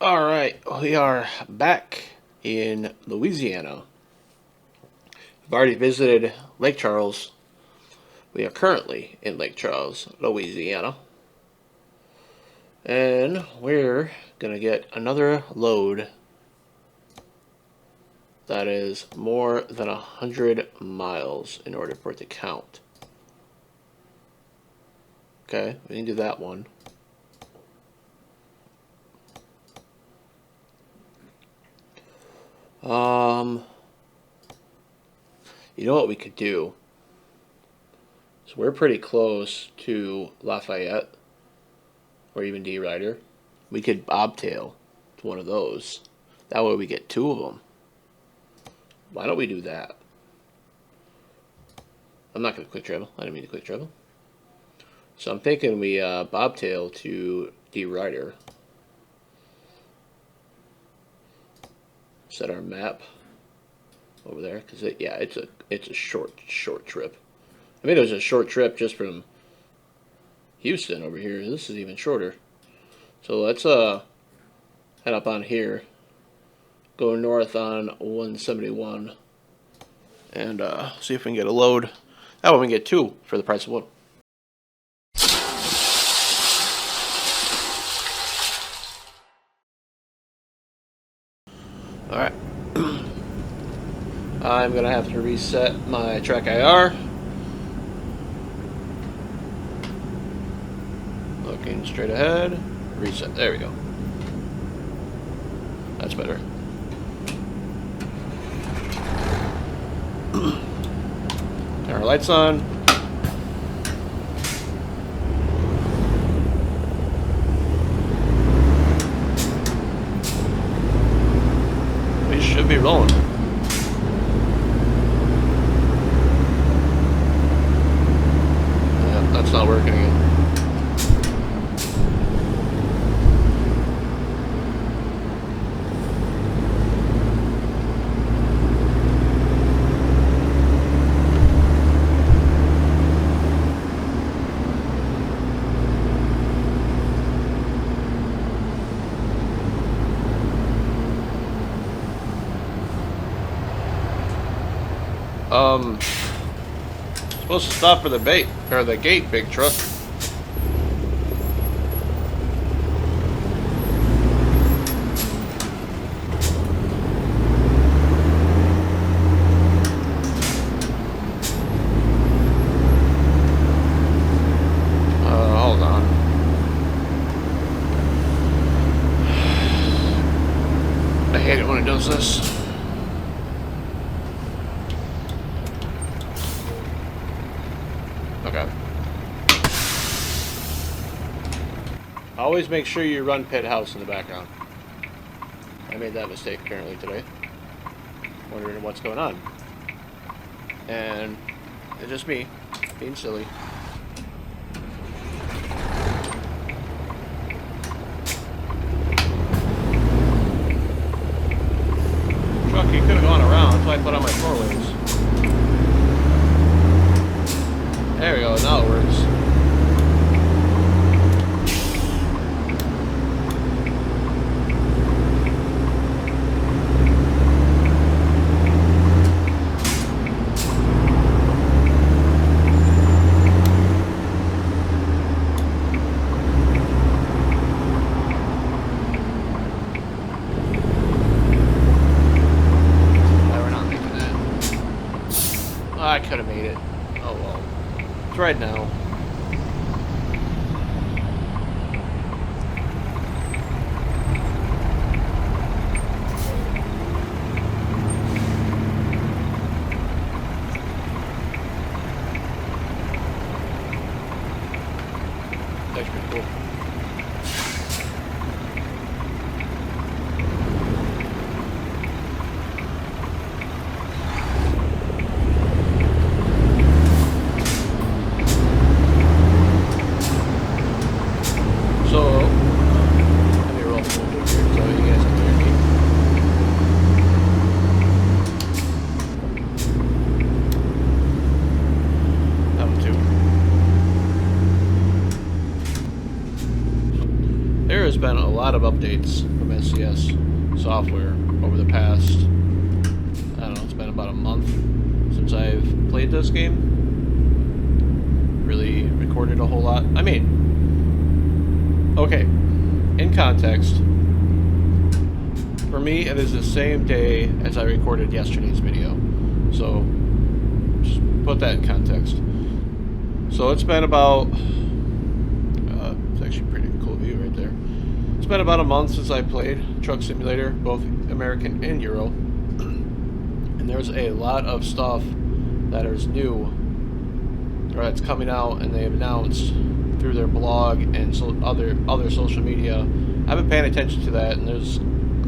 All right, we are back in Louisiana. We've already visited Lake Charles. We are currently in Lake Charles, Louisiana. And we're going to get another load that is more than 100 miles in order for it to count. Okay, we can do that one. You know what we could do? So we're pretty close to Lafayette, or even DeRidder. We could bobtail to one of those. That way we get two of them. Why don't we do that? I'm not going to quick travel. I didn't mean to quick travel. So I'm thinking we bobtail to DeRidder. Set our map over there, because it's a short trip. I mean, it was a short trip just from Houston over here. This is even shorter. So let's head up on here, go north on 171, and see if we can get a load. That way we can get two for the price of one. All right. I'm going to have to reset my track IR. Looking straight ahead. Reset. There we go. That's better. Turn our lights on. We should be rolling. That's not working again. Supposed to stop for the bait or the gate, big truck. Hold on. I hate it when it does this. Okay. Always make sure you run pit house in the background. I made that mistake apparently today. Wondering what's going on. And it's just me being silly. Truck, you could have gone around, that's why I put on my 4 lanes. There we go, now it works. We're not making that. I could have made it. Oh well. Right now. That's pretty cool. updates from SCS software over the past, I don't know, it's been about a month since I've played this game. Really recorded a whole lot. I mean, okay, in context, for me it is the same day as I recorded yesterday's video, so just put that in context. So it's been about, it's actually a pretty cool view right there. It's been about a month since I played Truck Simulator, both American and Euro, and there's a lot of stuff that is new, or that's coming out, and they've announced through their blog and other social media. I've been paying attention to that, and there's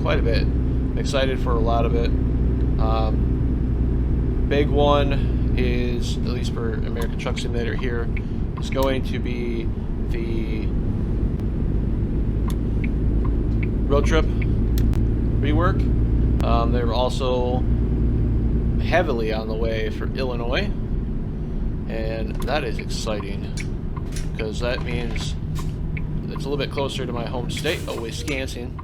quite a bit. I'm excited for a lot of it. Big one is, at least for American Truck Simulator here, is going to be the road trip rework. They're also heavily on the way for Illinois, and that is exciting because that means it's a little bit closer to my home state, Wisconsin.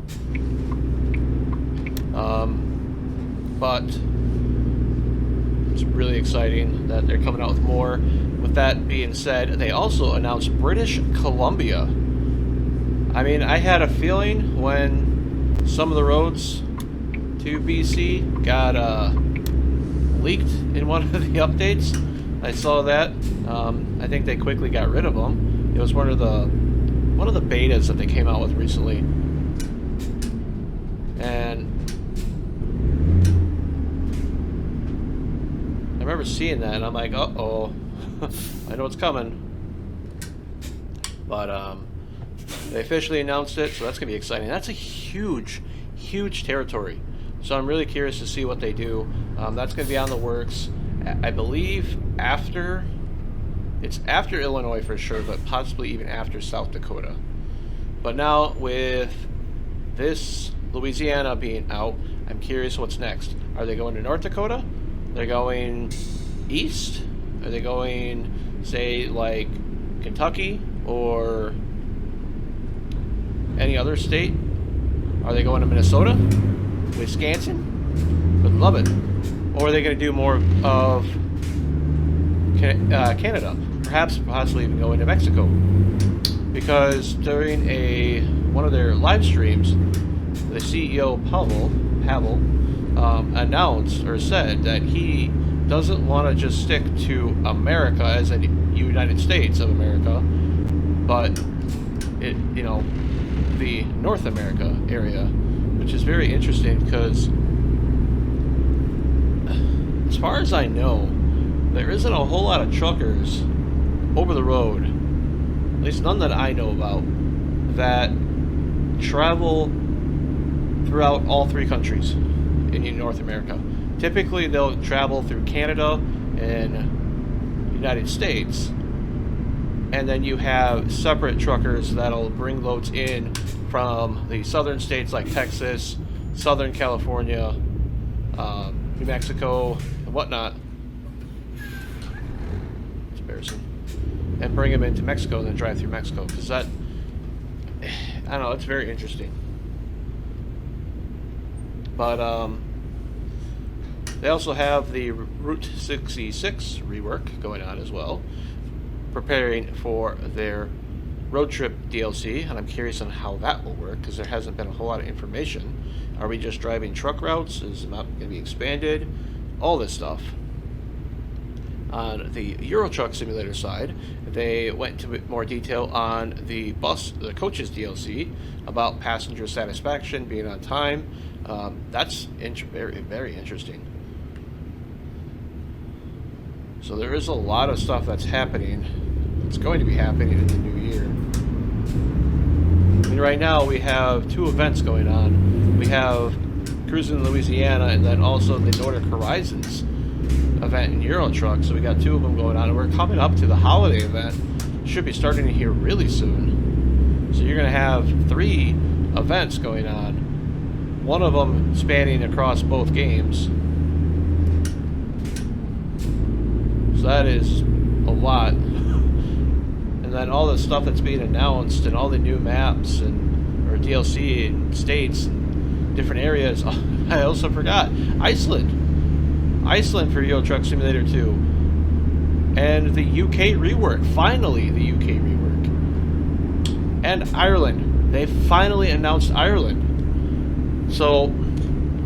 But it's really exciting that they're coming out with more. With that being said, they also announced British Columbia. I mean, I had a feeling when some of the roads to BC got leaked in one of the updates. I saw that. I think they quickly got rid of them. It was one of the betas that they came out with recently, and I remember seeing that, and I'm like, uh-oh, I know what's coming. But they officially announced it, so that's gonna be exciting. That's a huge territory. So I'm really curious to see what they do. That's going to be on the works. I believe it's after Illinois for sure, but possibly even after South Dakota. But now with this Louisiana being out, I'm curious what's next. Are they going to North Dakota? They're going east? Are they going, say, like Kentucky or any other state? Are they going to Minnesota? Wisconsin? Would love it. Or are they going to do more of Canada? Perhaps possibly even go into Mexico. Because during one of their live streams, the CEO Pavel announced or said that he doesn't want to just stick to America as in United States of America, but the North America area, which is very interesting because, as far as I know, there isn't a whole lot of truckers over the road, at least none that I know about, that travel throughout all three countries in North America. Typically, they'll travel through Canada and United States, and then you have separate truckers that'll bring loads in from the southern states like Texas, Southern California, New Mexico, and whatnot. It's embarrassing. And bring them into Mexico and then drive through Mexico. Because that, I don't know, it's very interesting. But they also have the Route 66 rework going on as well, preparing for their road trip DLC, and I'm curious on how that will work because there hasn't been a whole lot of information. Are we just driving truck routes? Is the map going to be expanded? All this stuff. On the Euro Truck Simulator side, they went into a bit more detail on the coaches DLC about passenger satisfaction, being on time. That's very, very interesting. So there is a lot of stuff that's happening. It's going to be happening in the new year. I mean, right now we have two events going on. We have Cruising Louisiana and then also the Nordic Horizons event in Euro Truck. So we got two of them going on, and we're coming up to the holiday event. Should be starting here really soon. So you're going to have three events going on. One of them spanning across both games. So that is a lot. And then all the stuff that's being announced and all the new maps and or DLC in states, different areas. Oh, I also forgot Iceland for Euro Truck Simulator 2, and the UK rework. Finally, the UK rework, and Ireland. They finally announced Ireland. So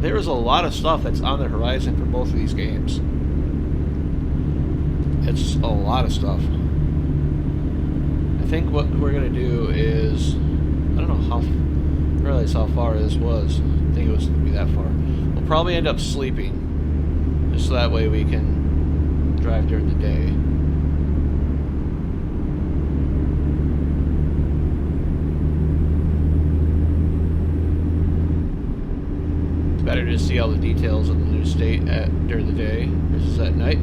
there is a lot of stuff that's on the horizon for both of these games. It's a lot of stuff. I think what we're gonna do is, I don't know how, I realize how far this was. I think it was gonna be that far. We'll probably end up sleeping, just so that way we can drive during the day. It's better to see all the details of the new state during the day versus at night.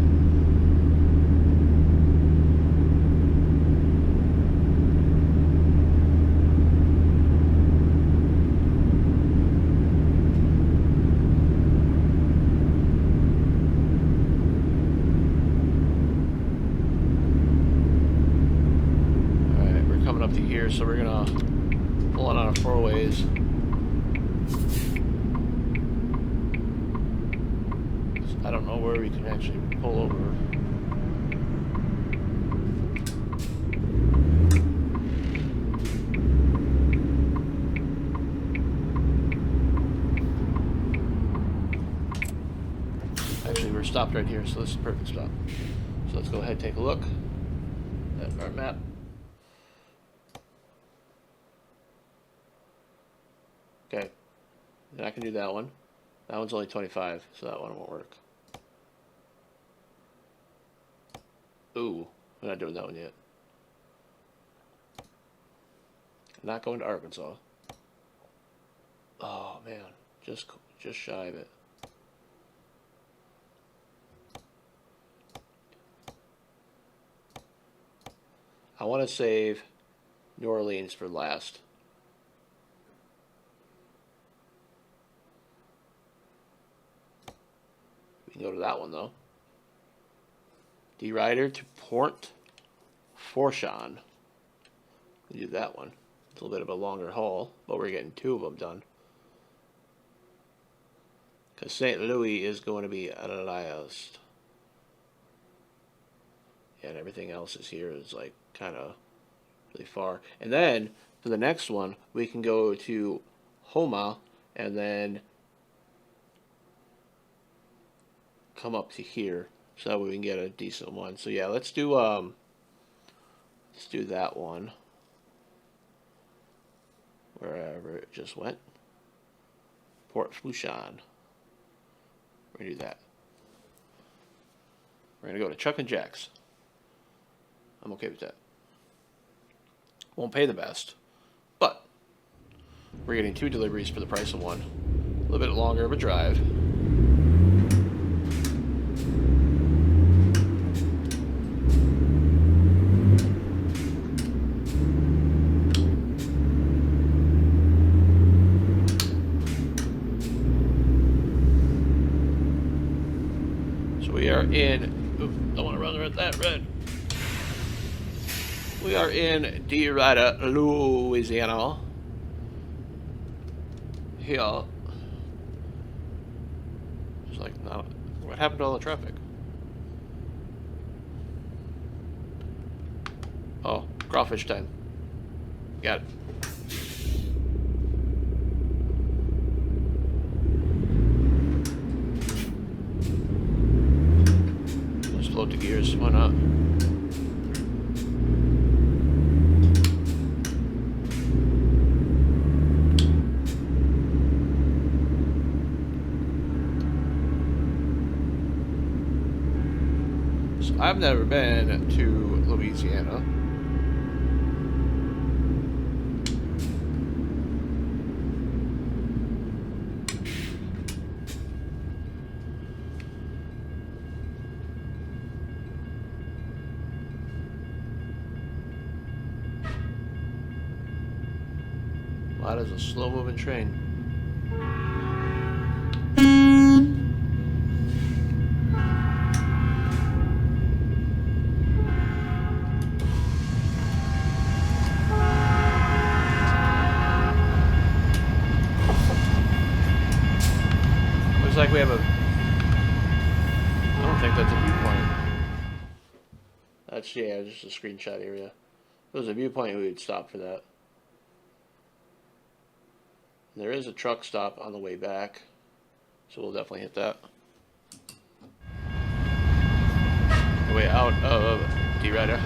So we're gonna pull it on our four ways. I don't know where we can actually pull over. Actually, we're stopped right here, so this is a perfect stop. So let's go ahead and take a look at our map. Okay, then I can do that one. That one's only 25, so that one won't work. Ooh, we're not doing that one yet. I'm not going to Arkansas. Oh man, just shy of it. I want to save New Orleans for last. We can go to that one though. DeRidder to Port Fourchon. We do that one. It's a little bit of a longer haul, but we're getting 2 of them done. Because St. Louis is going to be last. Yeah, and everything else is here is like kind of really far. And then for the next one, we can go to Homa and then come up to here, so that way we can get a decent one. So yeah, let's do that one. Wherever it just went. Port Fourchon. We're gonna do that. We're gonna go to Chuck and Jack's. I'm okay with that. Won't pay the best, but we're getting 2 deliveries for the price of 1. A little bit longer of a drive. We are in, don't want to run that red. We are in DeRidder, Louisiana. Here. It's like, not, what happened to all the traffic? Oh, crawfish time. Got it. Float the gears, why not? So I've never been to Louisiana. That is a slow-moving train. Looks like we have a... I don't think that's a viewpoint. That's, yeah, just a screenshot area. If it was a viewpoint, we would stop for that. There is a truck stop on the way back, so we'll definitely hit that. The way out of DeRidder.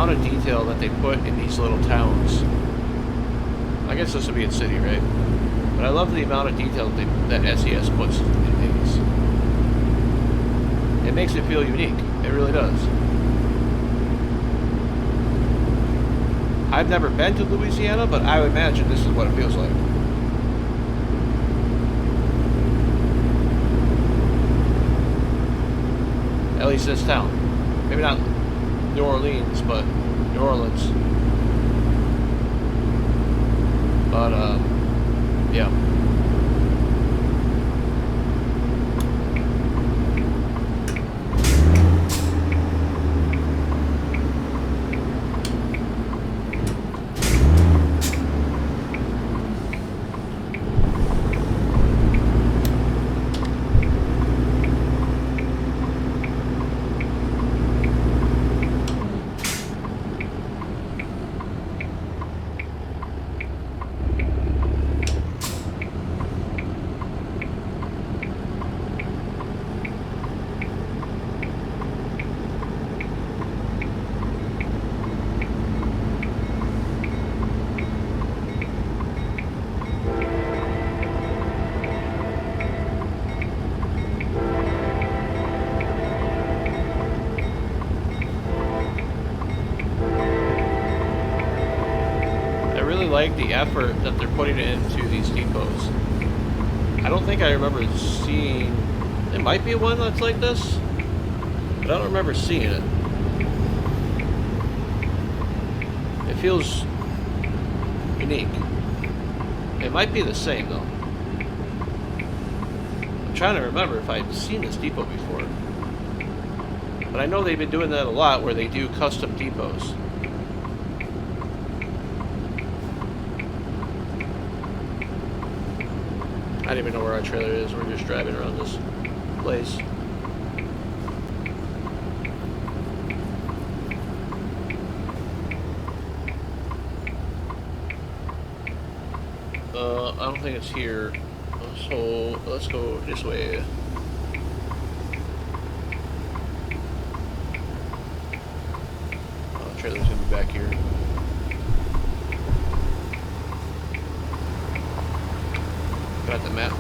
Of detail that they put in these little towns. I guess this would be a city, right? But I love the amount of detail that SES puts in these. It makes it feel unique. It really does. I've never been to Louisiana, but I would imagine this is what it feels like. At least this town. Maybe not New Orleans, but New Orleans. But, yeah. Like the effort that they're putting into these depots. I don't think I remember seeing... There might be one that's like this, but I don't remember seeing it. It feels unique. It might be the same though. I'm trying to remember if I've seen this depot before. But I know they've been doing that a lot where they do custom depots. I don't even know where our trailer is. We're just driving around this place. I don't think it's here. So let's go this way. Oh, the trailer's gonna be back here. Got the map.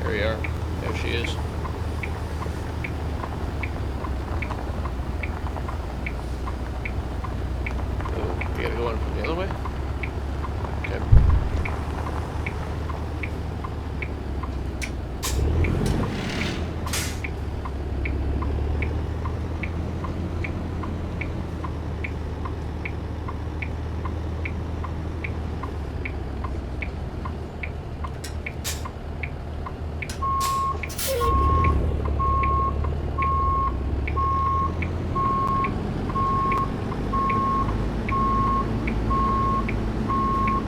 There we are. There she is. Oh, we gotta go in from the other way? Okay.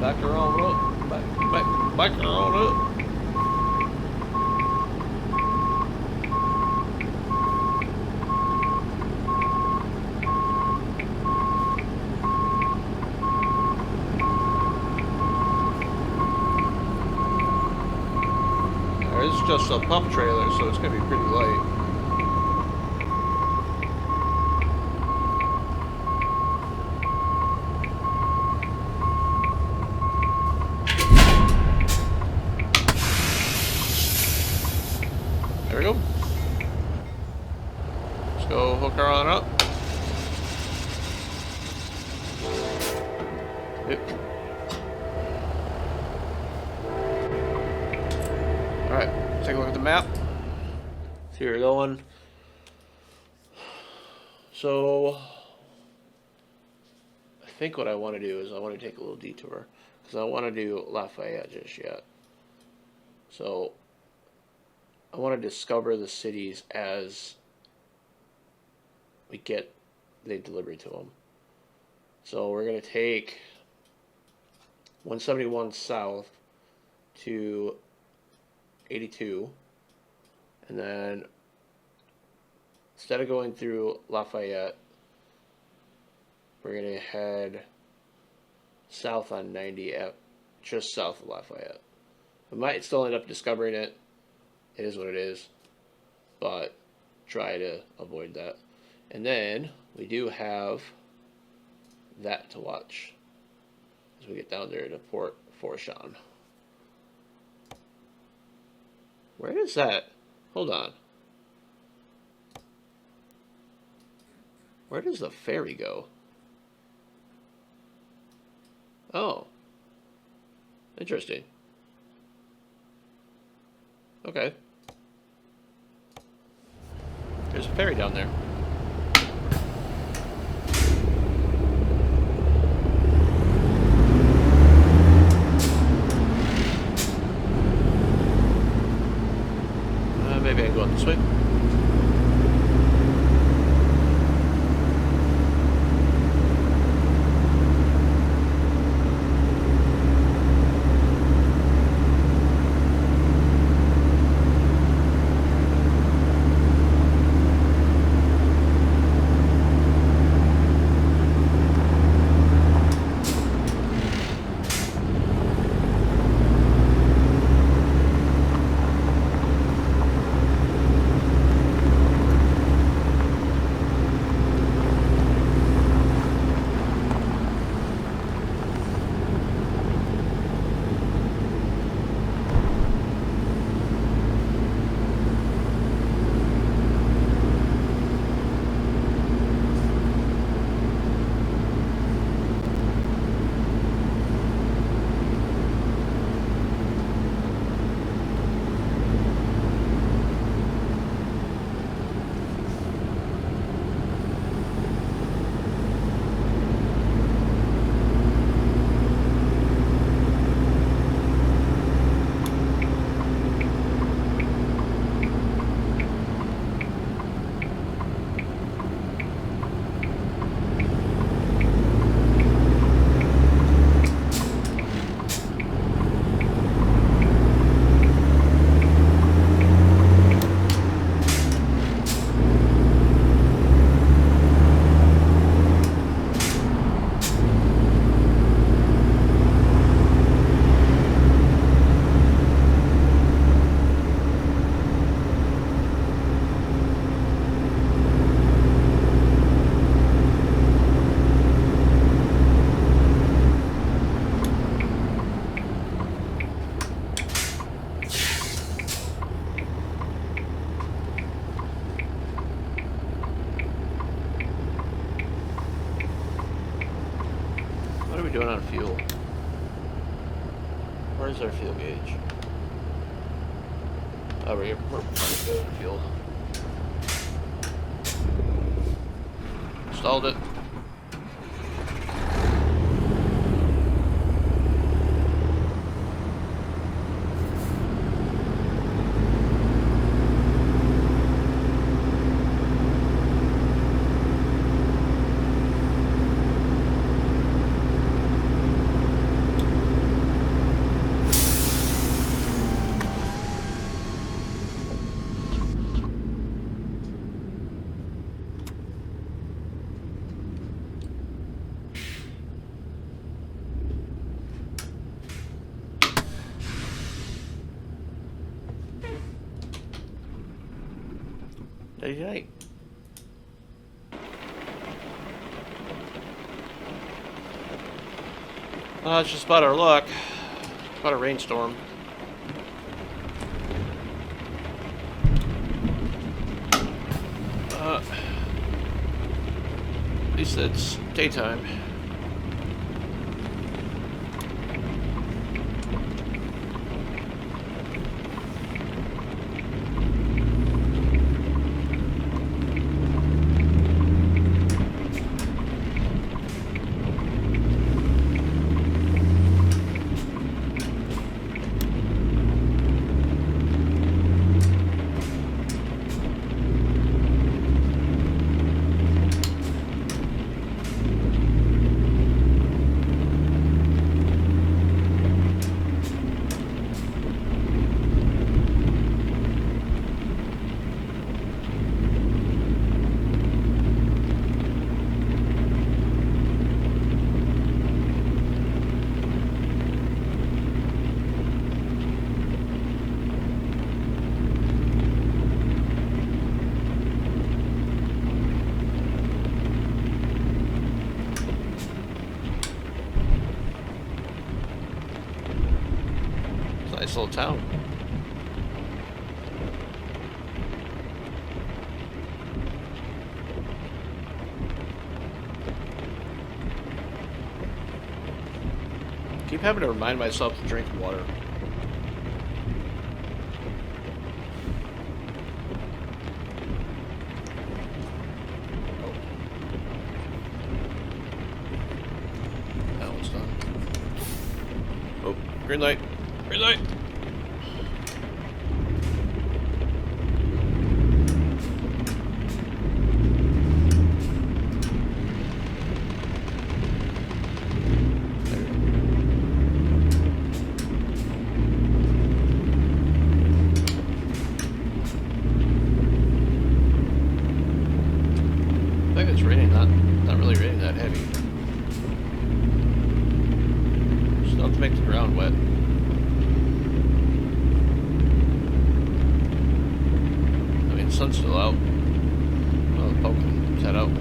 Back her on up. Back her on up. just a pump trailer, so it's going to be pretty light. There we go. Let's go hook her on up. Yep. Alright, take a look at the map. See where we're going. So, I think what I want to do is I want to take a little detour. Because I want to do Lafayette just yet. So, I want to discover the cities as we get the delivery to them. So, we're going to take 171 south to 82, and then instead of going through Lafayette, we're going to head south on 90 at just south of Lafayette. We might still end up discovering it. It is what it is, but try to avoid that. And then we do have that to watch as we get down there to Port Fourchon. Where is that? Hold on. Where does the ferry go? Oh. Interesting. Okay. There's a ferry down there. Maybe I can go up this way. we doing on fuel? Where's our fuel gauge? Oh, we're good on fuel. Installed it. Nighty night. It's just about our luck. About a rainstorm. At least it's daytime. Nice little town. Keep having to remind myself to drink water. Oh. That one's done. Oh, green light. Green light. I think it's raining, not really raining that heavy. Just enough to make the ground wet. I mean, the sun's still out. Well, the pumpkin is that out.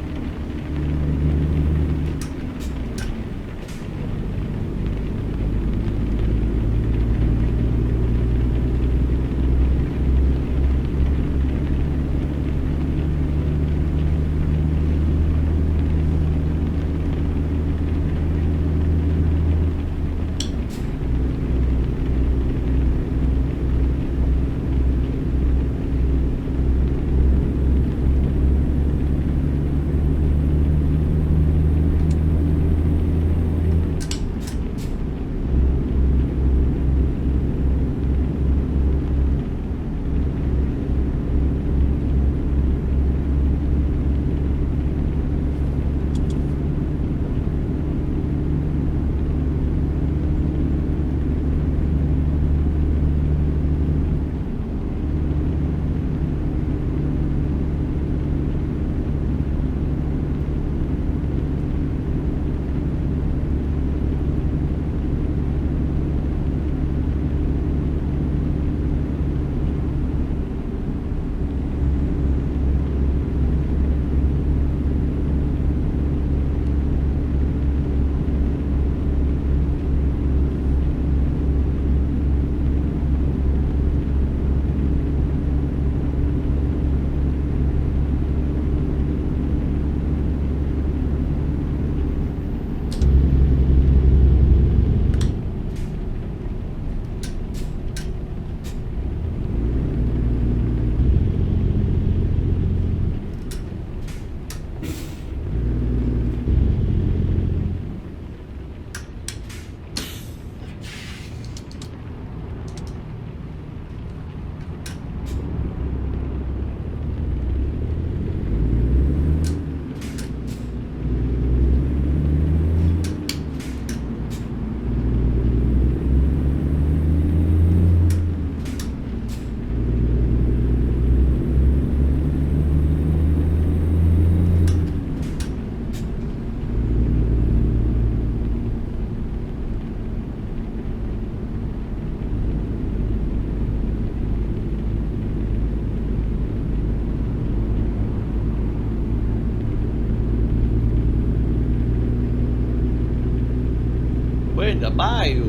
We're in the bayou.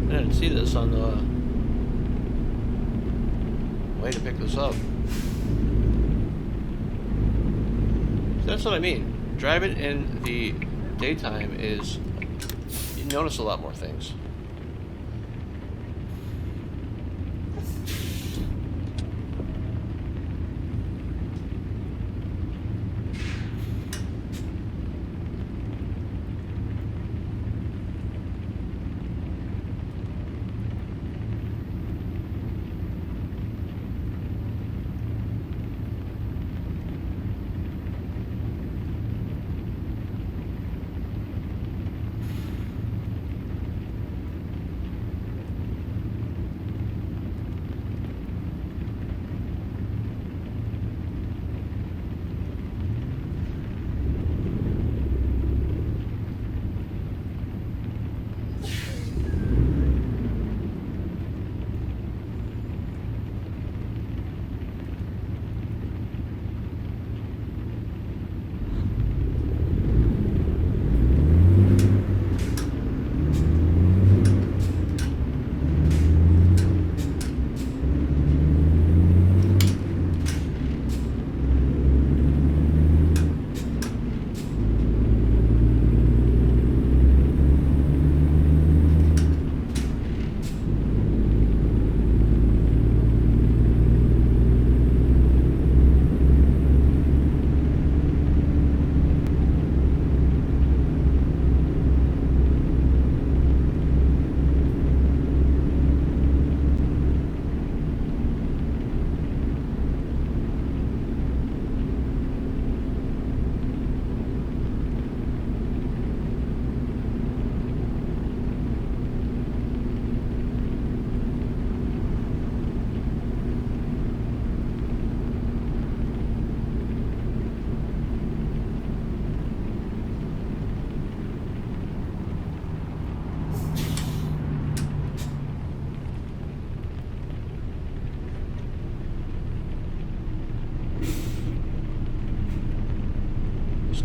I didn't see this on the way to pick this up. So that's what I mean. Driving in the daytime is, you notice a lot more things.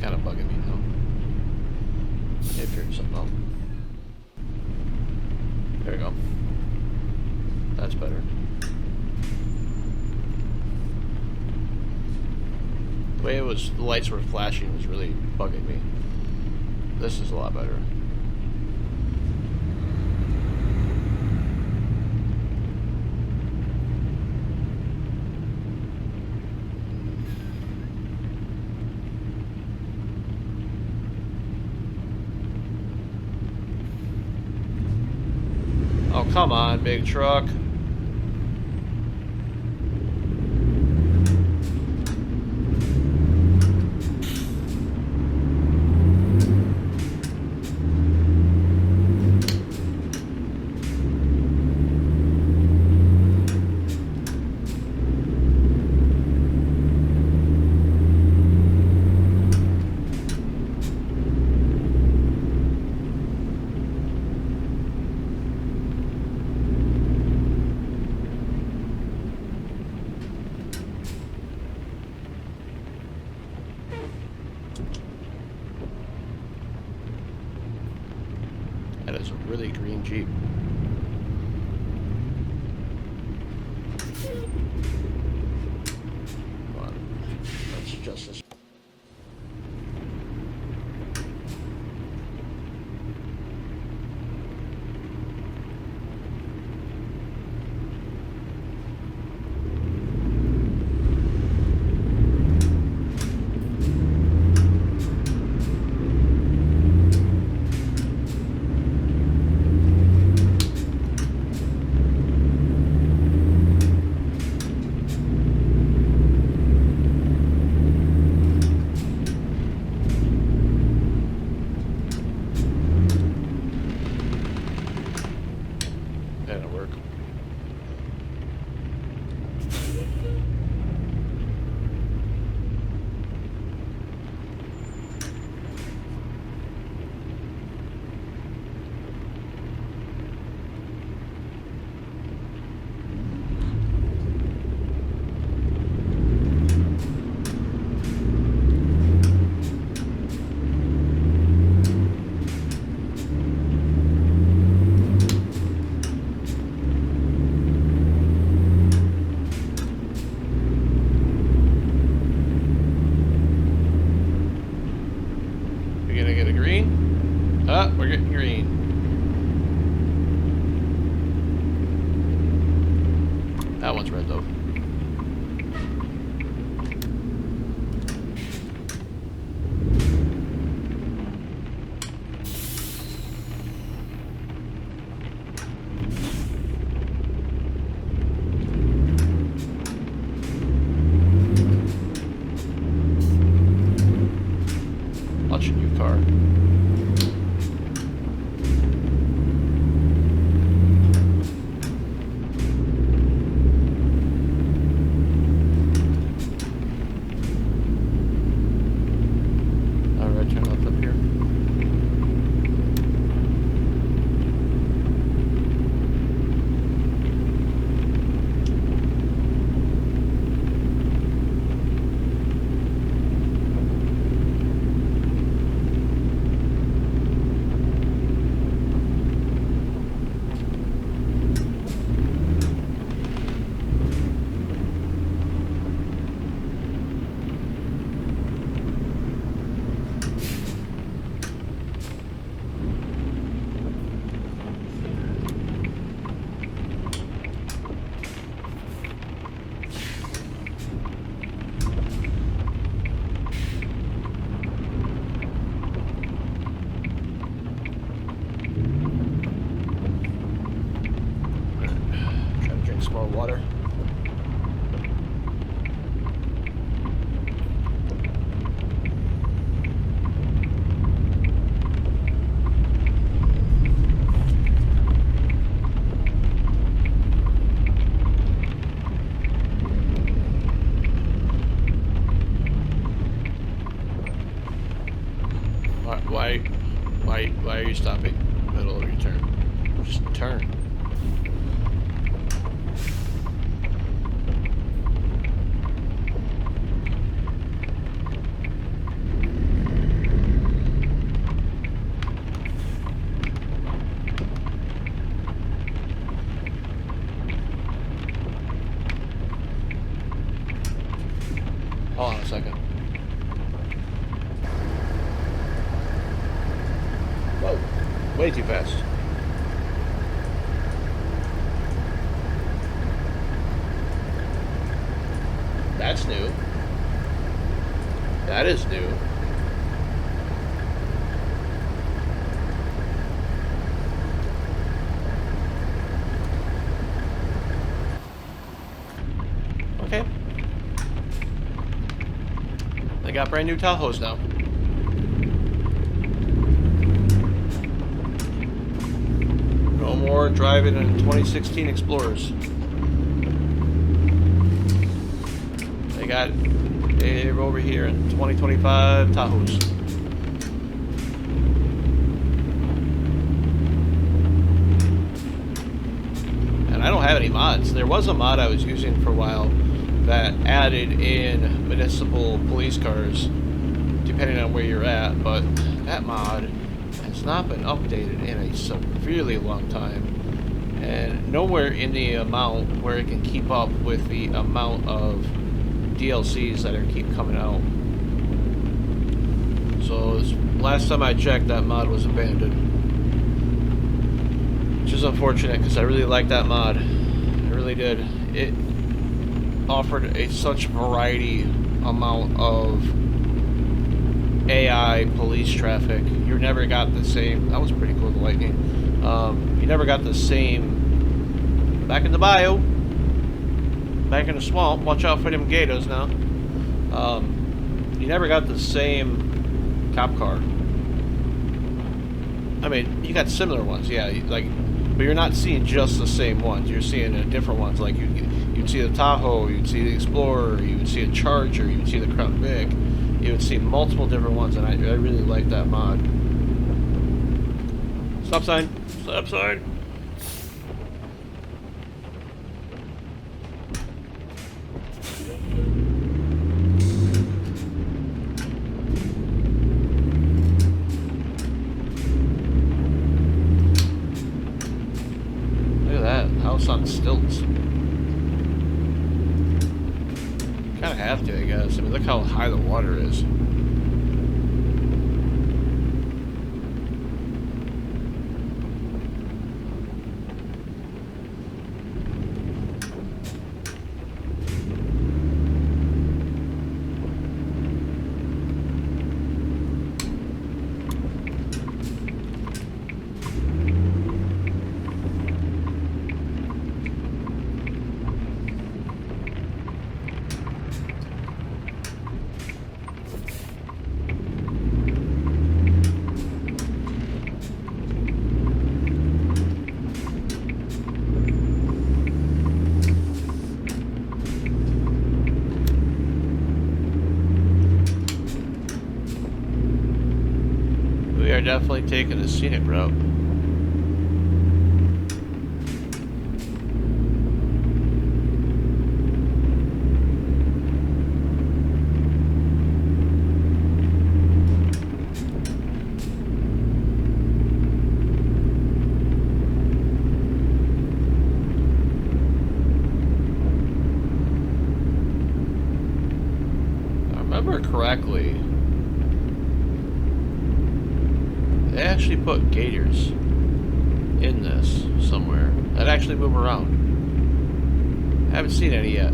Kind of bugging me though. Maybe figured something out. There we go. That's better. The way the lights were flashing was really bugging me. This is a lot better. Oh, come on, big truck. That is a really green Jeep. Come on. Let's adjust this. Ah, we're getting green. That one's red though. Watch a new car. More water. Why are you stopping? Middle of your turn. Just turn. Hold on a second. Whoa, way too fast. That's new. That is new. Okay. They got brand new Tahoes now. No more driving in 2016 Explorers. They're over here in 2025 Tahoes. And I don't have any mods. There was a mod I was using for a while that added in municipal police cars, depending on where you're at, but that mod has not been updated in a severely long time, and nowhere in the amount where it can keep up with the amount of DLCs that keep coming out. So last time I checked, that mod was abandoned, which is unfortunate because I really liked that mod. I really did. It offered such variety amount of AI police traffic. You never got the same. That was pretty cool, the lightning. You never got the same. Back in the bayou, back in the swamp. Watch out for them gators now. You never got the same cop car. I mean, you got similar ones, yeah. Like, but you're not seeing just the same ones. You're seeing different ones. Like you'd see the Tahoe, you'd see the Explorer, you would see a Charger, you would see the Crown Vic. You would see multiple different ones, and I really like that mod. Stop sign. Stop sign. Look at that house on stilts. Kind of have to, I guess. I mean, look how high the water is. are definitely taking the scenic route. Correctly, they actually put gators in this somewhere that actually move around. I haven't seen any yet.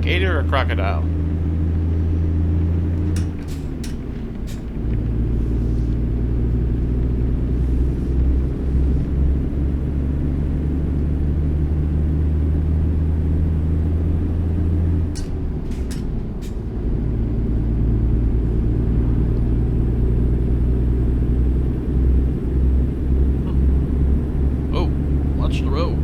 Gator or crocodile? Oh, watch the road.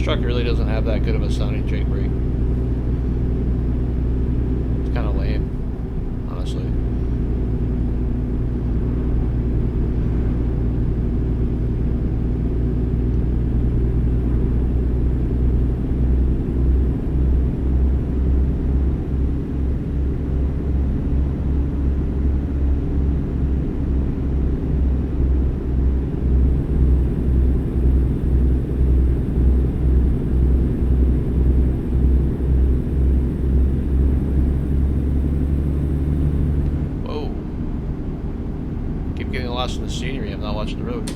Truck really doesn't have that good of a sounding Jake brake. It's kind of lame, honestly. Lost in the scenery, I'm not watching the road.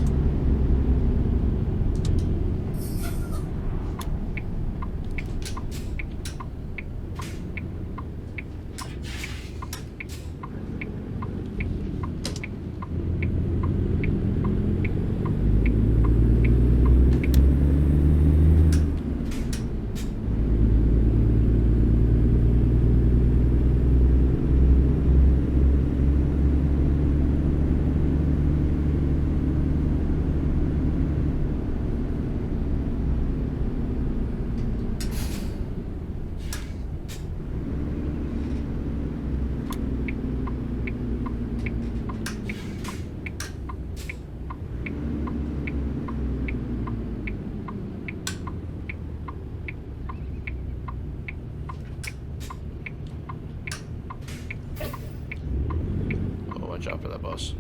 Watch out for that bus.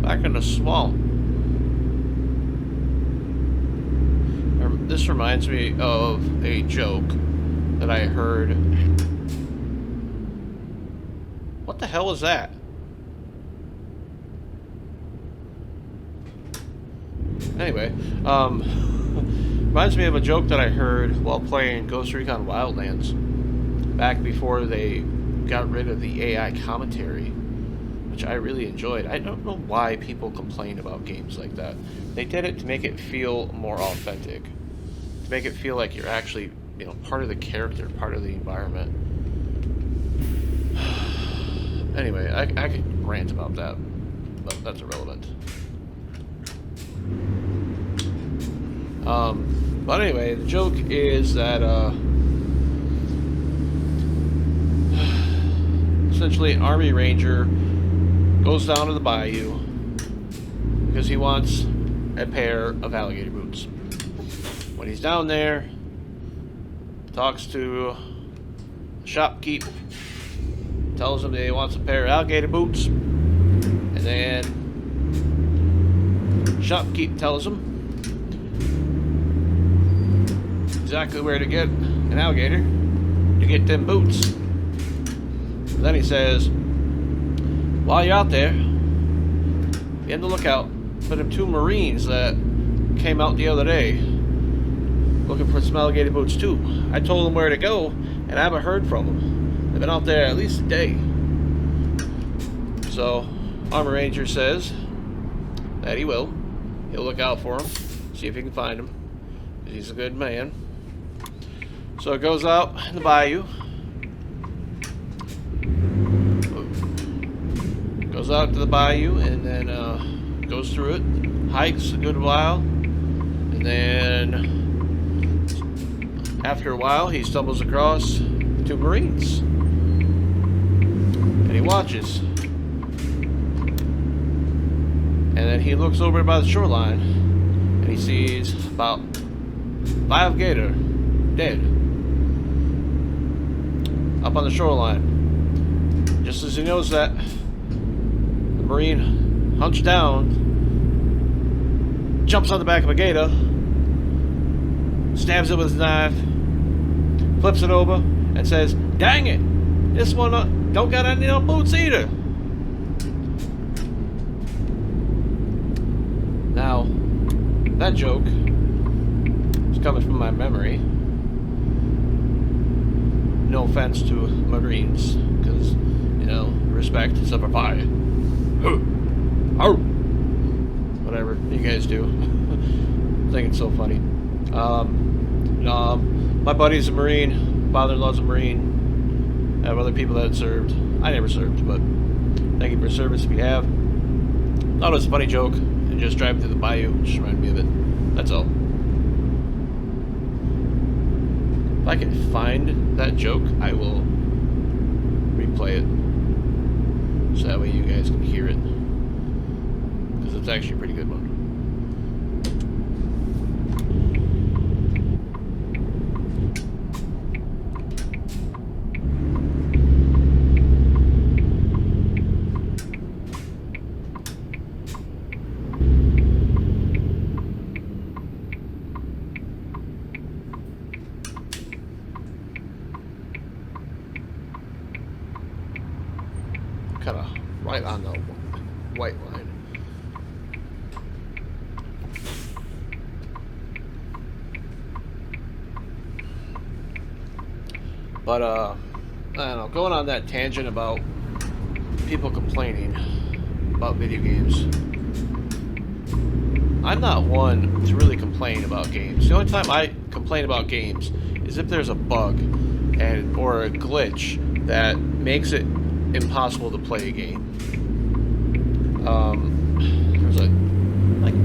Back in the swamp. This reminds me of a joke that I heard. What the hell was that? Anyway, reminds me of a joke that I heard while playing Ghost Recon Wildlands back before they got rid of the AI commentary, which I really enjoyed. I don't know why people complain about games like that. They did it to make it feel more authentic, to make it feel like you're actually, you know, part of the character, part of the environment. Anyway, I could rant about that, but that's irrelevant. But anyway, the joke is that essentially an Army Ranger goes down to the bayou because he wants a pair of alligator boots. When he's down there, talks to the shopkeep, tells him that he wants a pair of alligator boots, and then shopkeep tells him exactly where to get an alligator to get them boots. And then he says, while you're out there, be on the lookout for them 2 Marines that came out the other day looking for some alligator boots too. I told them where to go, and I haven't heard from them. They've been out there at least a day. So, Army Ranger says that he will. He'll look out for them, see if he can find them, because he's a good man. So it goes out in the bayou. Goes out to the bayou and then goes through it, hikes a good while, and then after a while he stumbles across 2 Marines. And he watches. And then he looks over by the shoreline and he sees about 5 gator dead up on the shoreline. Just as he knows that, the Marine hunches down, jumps on the back of a gator, stabs it with his knife, flips it over, and says, "Dang it, this one don't got any no boots either." Now, that joke is coming from my memory. No offense to Marines, because, you know, respect, semper fi. Whatever you guys do. I think it's so funny. My buddy's a Marine, father-in-law's a Marine. I have other people that served. I never served, but thank you for your service if you have. Thought it was a funny joke, and just driving through the bayou just reminded me of it. That's all. If I can find that joke, I will replay it, so that way you guys can hear it, because it's actually a pretty good one. Kind of right on the white line. But I don't know, going on that tangent about people complaining about video games. I'm not one to really complain about games. The only time I complain about games is if there's a bug or a glitch that makes it impossible to play a game. There's a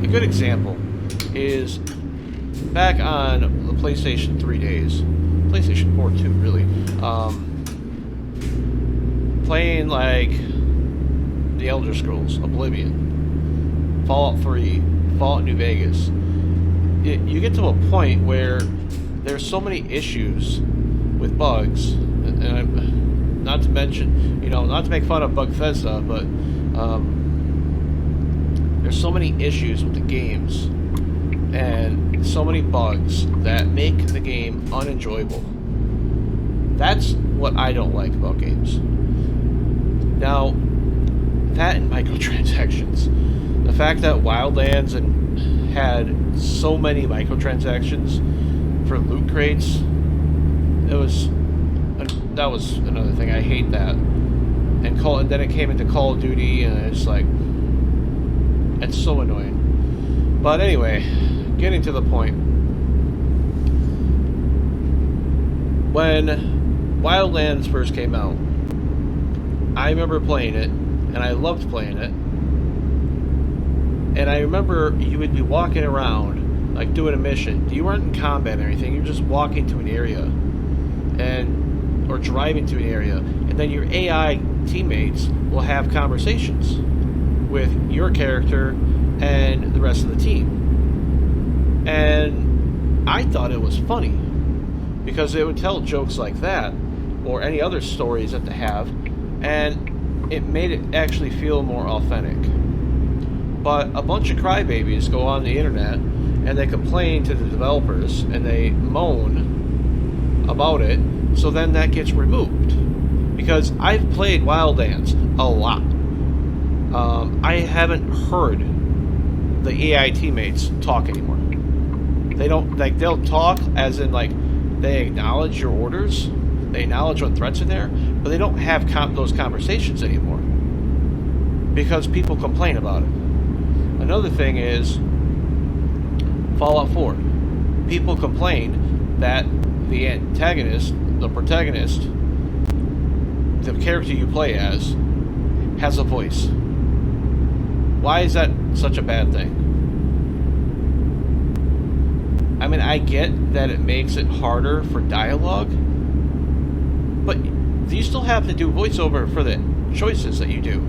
good example is back on the PlayStation 3 days, PlayStation 4 too, really. Playing like The Elder Scrolls, Oblivion, Fallout 3, Fallout New Vegas. You get to a point where there's so many issues with bugs, and I'm not to mention, not to make fun of Bugfesta, but there's so many issues with the games and so many bugs that make the game unenjoyable. That's what I don't like about games. Now, that and microtransactions. The fact that Wildlands had so many microtransactions for loot crates, that was another thing. I hate that. And then it came into Call of Duty, and it's like, it's so annoying. But anyway, getting to the point. When Wildlands first came out, I remember playing it, and I loved playing it. And I remember you would be walking around, like doing a mission. You weren't in combat or anything. You're just walking to an area, or driving to an area, and then your AI teammates will have conversations with your character and the rest of the team. And I thought it was funny because it would tell jokes like that or any other stories that they have, and it made it actually feel more authentic. But a bunch of crybabies go on the internet and they complain to the developers and they moan about it, so then that gets removed. Because I've played Wildlands a lot. I haven't heard the AI teammates talk anymore. They don't, like, they'll talk as in, like, they acknowledge your orders, they acknowledge what threats are there, but they don't have those conversations anymore because people complain about it. Another thing is Fallout 4. People complain that the antagonist, the protagonist, the character you play as, has a voice. Why is that such a bad thing? I mean, I get that it makes it harder for dialogue, but you still have to do voiceover for the choices that you do.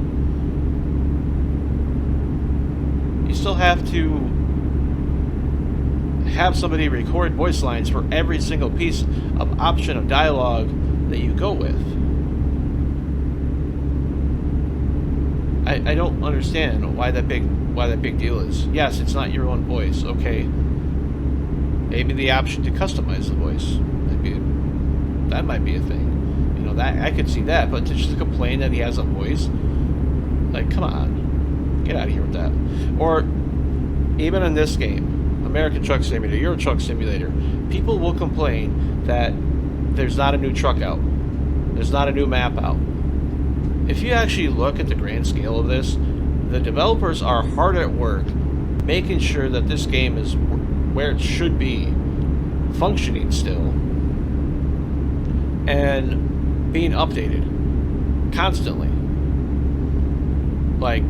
You still have to have somebody record voice lines for every single piece of option of dialogue that you go with. I don't understand why that big deal is. Yes, it's not your own voice. Okay, maybe the option to customize the voice, that might be a thing. You know, that I could see that, but to just complain that he has a voice, like, come on, get out of here with that. Or even in this game, American Truck Simulator, Euro Truck Simulator, people will complain that there's not a new truck out, there's not a new map out. If you actually look at the grand scale of this, the developers are hard at work making sure that this game is where it should be, functioning still, and being updated constantly. Like,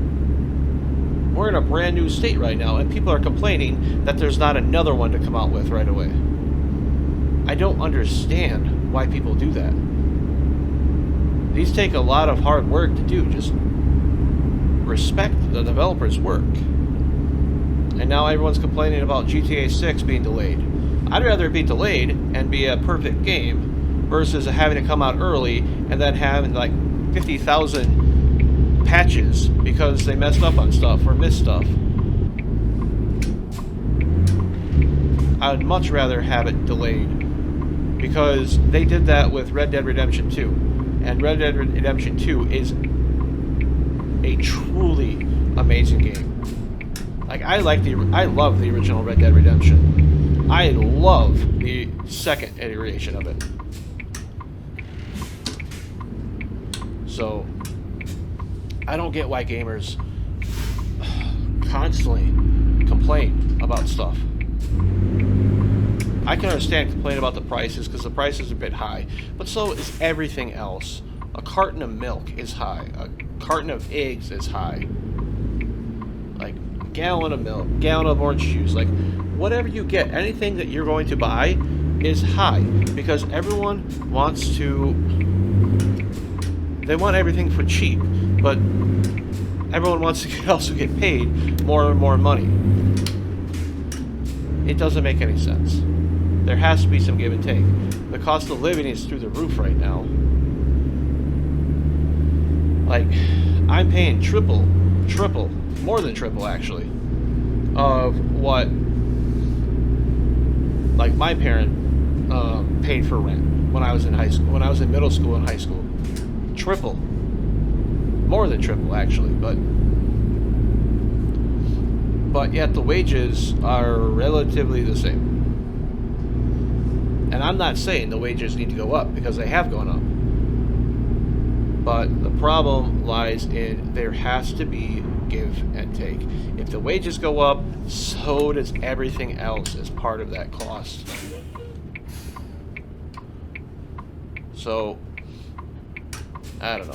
we're in a brand new state right now, and people are complaining that there's not another one to come out with right away. I don't understand why people do that. These take a lot of hard work to do. Just respect the developer's work. And now everyone's complaining about GTA 6 being delayed. I'd rather it be delayed and be a perfect game versus having to come out early and then having like 50,000 patches because they messed up on stuff or missed stuff. I'd much rather have it delayed because they did that with Red Dead Redemption 2. And Red Dead Redemption 2 is a truly amazing game. Like, I love the original Red Dead Redemption. I love the second iteration of it. So, I don't get why gamers constantly complain about stuff. I can understand complaining about the prices because the prices are a bit high, but so is everything else. A carton of milk is high. A carton of eggs is high. Like, a gallon of milk, gallon of orange juice, like, whatever you get, anything that you're going to buy is high because everyone wants to, they want everything for cheap, but everyone wants to also get paid more and more money. It doesn't make any sense. There has to be some give and take. The cost of living is through the roof right now. Like, I'm paying triple, more than triple actually, of what, like, my parent paid for rent when I was in high school, when I was in middle school and high school. Triple. More than triple actually, but yet the wages are relatively the same. And I'm not saying the wages need to go up because they have gone up. But the problem lies in there has to be give and take. If the wages go up, so does everything else as part of that cost. So, I don't know.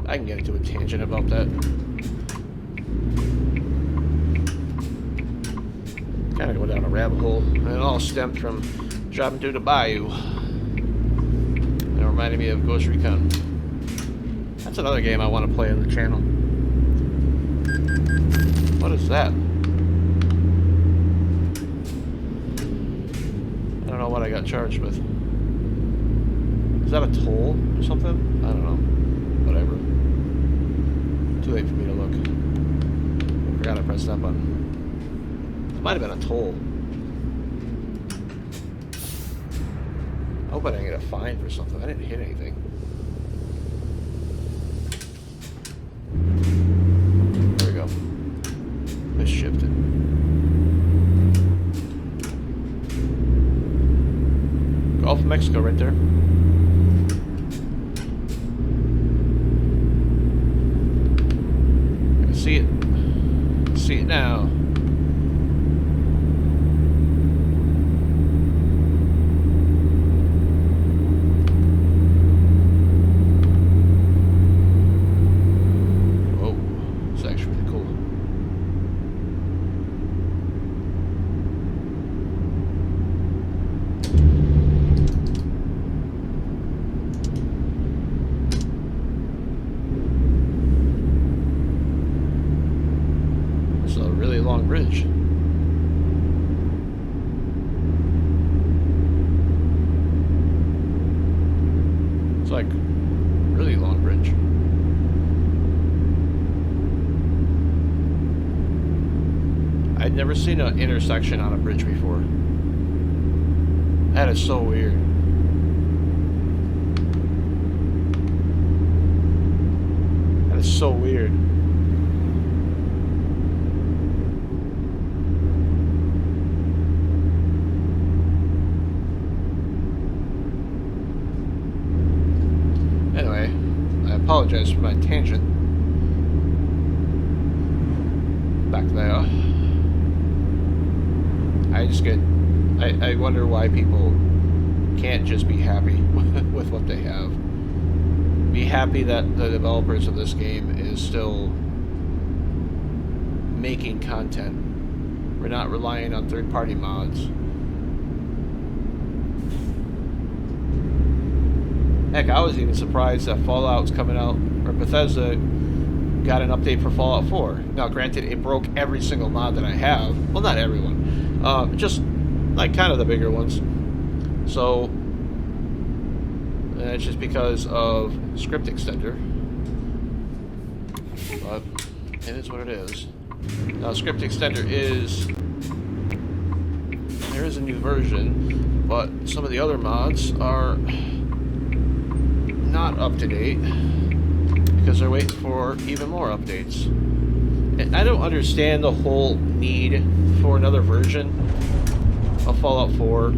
I can get into a tangent about that. Kind of go down a rabbit hole. And it all stemmed from dropping through the bayou. It reminded me of Ghost Recon. That's another game I want to play on the channel. What is that? I don't know what I got charged with. Is that a toll or something? I don't know. Whatever. Too late for me to look. I forgot I pressed that button. It might have been a toll. I hope I didn't get a fine for something. I didn't hit anything. There we go. It's shifted. Gulf of Mexico right there. I can see it. I can see it now. Bridge. It's like really long bridge. I'd never seen an intersection on a bridge before. That is so weird. That is so weird. Apologize for my tangent. Back there. I just get... I wonder why people can't just be happy with what they have. Be happy that the developers of this game is still making content. We're not relying on third-party mods. Heck, I was even surprised that Fallout's coming out, or Bethesda got an update for Fallout 4. Now, granted, it broke every single mod that I have. Well, not everyone. Just, like, kind of the bigger ones. So, it's just because of script extender. But, it is what it is. Now, script extender is... There is a new version, but some of the other mods are... not up to date because they're waiting for even more updates. And I don't understand the whole need for another version of Fallout 4.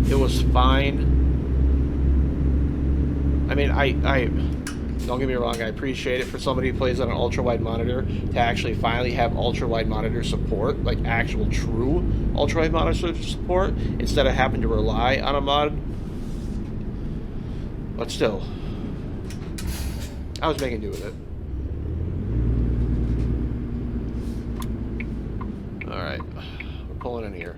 It was fine. I mean, I don't get me wrong, I appreciate it for somebody who plays on an ultra-wide monitor to actually finally have ultra-wide monitor support, like actual true ultra-wide monitor support, instead of having to rely on a mod. But still, I was making do with it. Alright, we're pulling in here.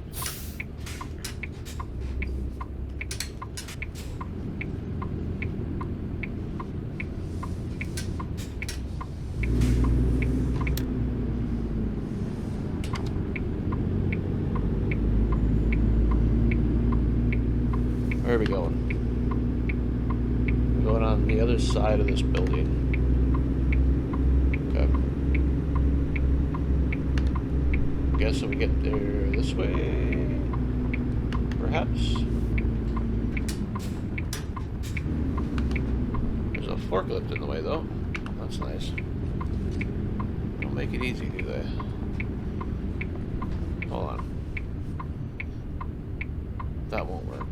Where are we going? We're going on the other side of this building. Okay. Guess if we get there this way, perhaps. There's a forklift in the way, though. That's nice. Don't make it easy, do they? Hold on. That won't work.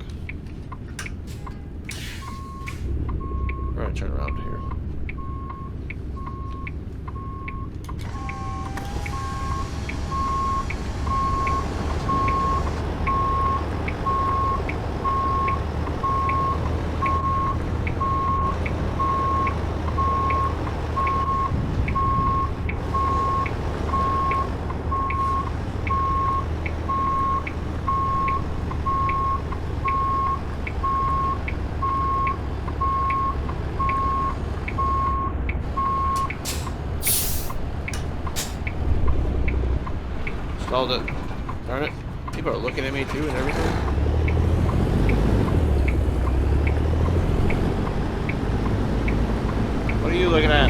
We're gonna turn around here. Stalled it. Darn it. People are looking at me too and everything. What are you looking at?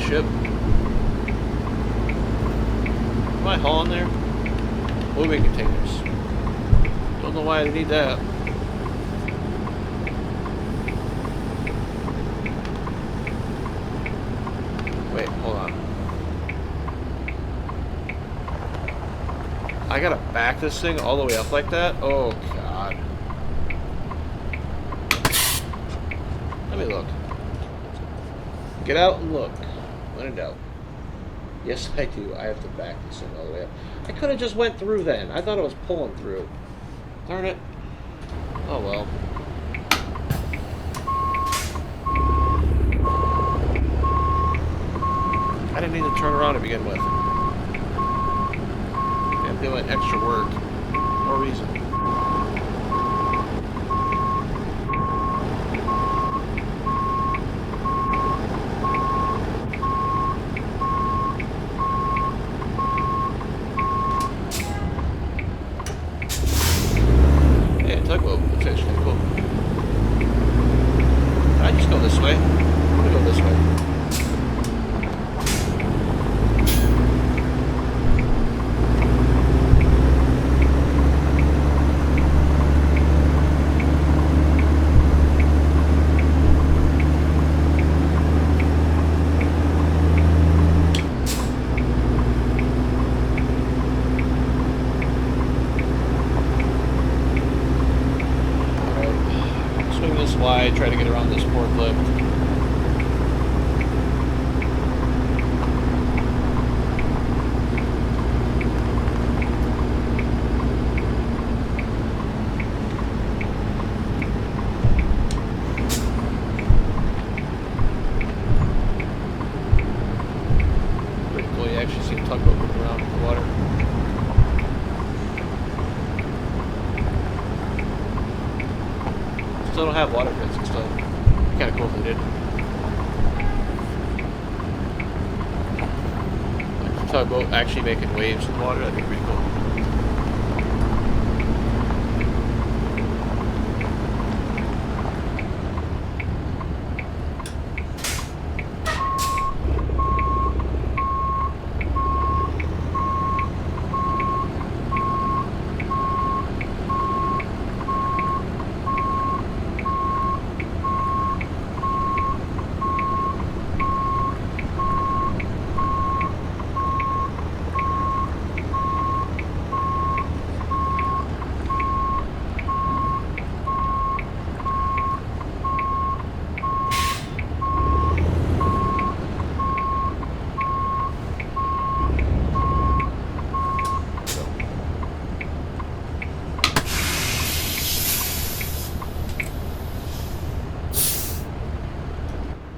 Ship. Am I hauling there? Moving containers. Don't know why I need that. Wait, hold on. I gotta back this thing all the way up like that? Oh, God. Let me look. Get out and look. When in doubt. Yes, I do. I have to back this thing all the way up. I could have just went through then. I thought it was pulling through. Darn it. Oh well. I didn't need to turn around to begin with. I'm doing extra work. No reason. Tugboat. That's actually kind of cool. Can I just go this way? I'm gonna go this way. Why try to get around this forklift. Pretty cool, you actually see a tugboat moving around in the water. Still don't have water grids and stuff. Kind of cool if they did. Like the tugboat actually making waves in the water, that'd be pretty cool.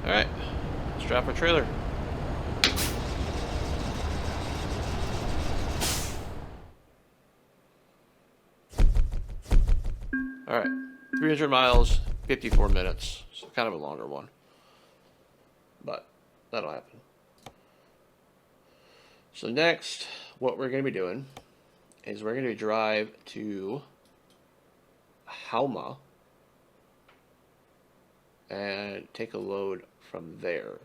Alright, let's drop our trailer. Alright, 300 miles, 54 minutes. So kind of a longer one. But that'll happen. So next, what we're going to be doing is we're going to drive to Halma and take a load from there.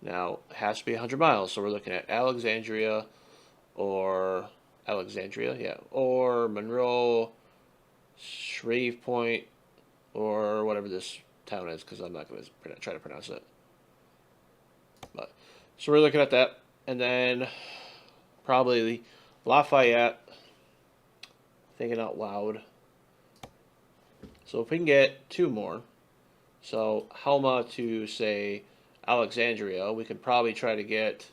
Now, it has to be 100 miles, so we're looking at Alexandria, or Monroe, Shreveport, or whatever this town is, because I'm not going to try to pronounce it. But so we're looking at that, and then probably Lafayette, thinking out loud. So if we can get two more, so Halma to, say, Alexandria, we could probably try to get,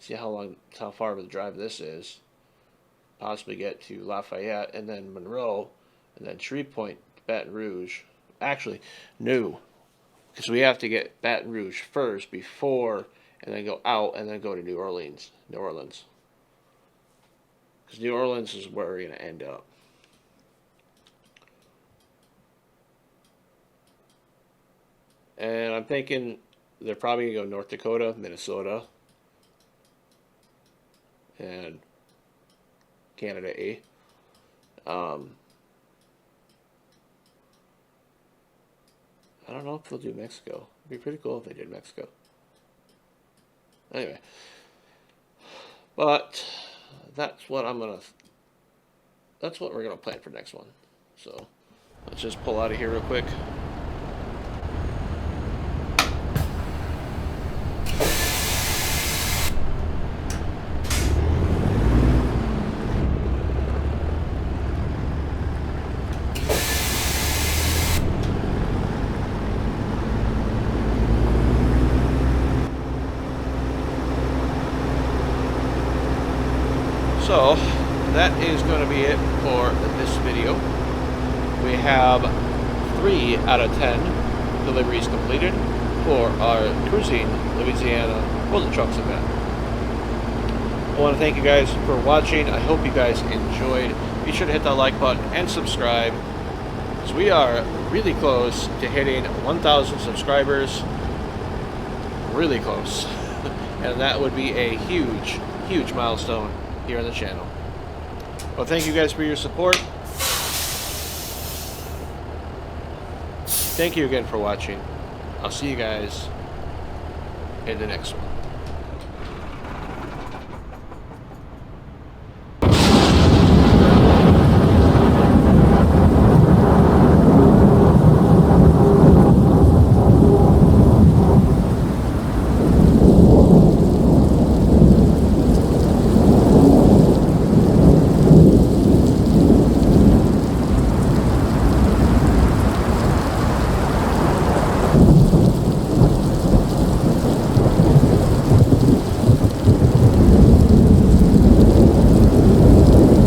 see how far of a drive this is, possibly get to Lafayette, and then Monroe, and then Shreveport, Baton Rouge, actually, no, because we have to get Baton Rouge first before, and then go out, and then go to New Orleans. Because New Orleans is where we're going to end up. And I'm thinking they're probably going to go North Dakota, Minnesota, and Canada, eh? I don't know if they'll do Mexico. It'd be pretty cool if they did Mexico. Anyway. But that's what we're gonna plan for next one. So let's just pull out of here real quick. So that is going to be it for this video. We have 3 out of 10 deliveries completed for our Cruising Louisiana Rolling Trucks event. I want to thank you guys for watching. I hope you guys enjoyed. Be sure to hit that like button and subscribe, because we are really close to hitting 1,000 subscribers. Really close. And that would be a huge, huge milestone here on the channel. Well, thank you guys for your support. Thank you again for watching. I'll see you guys in the next one.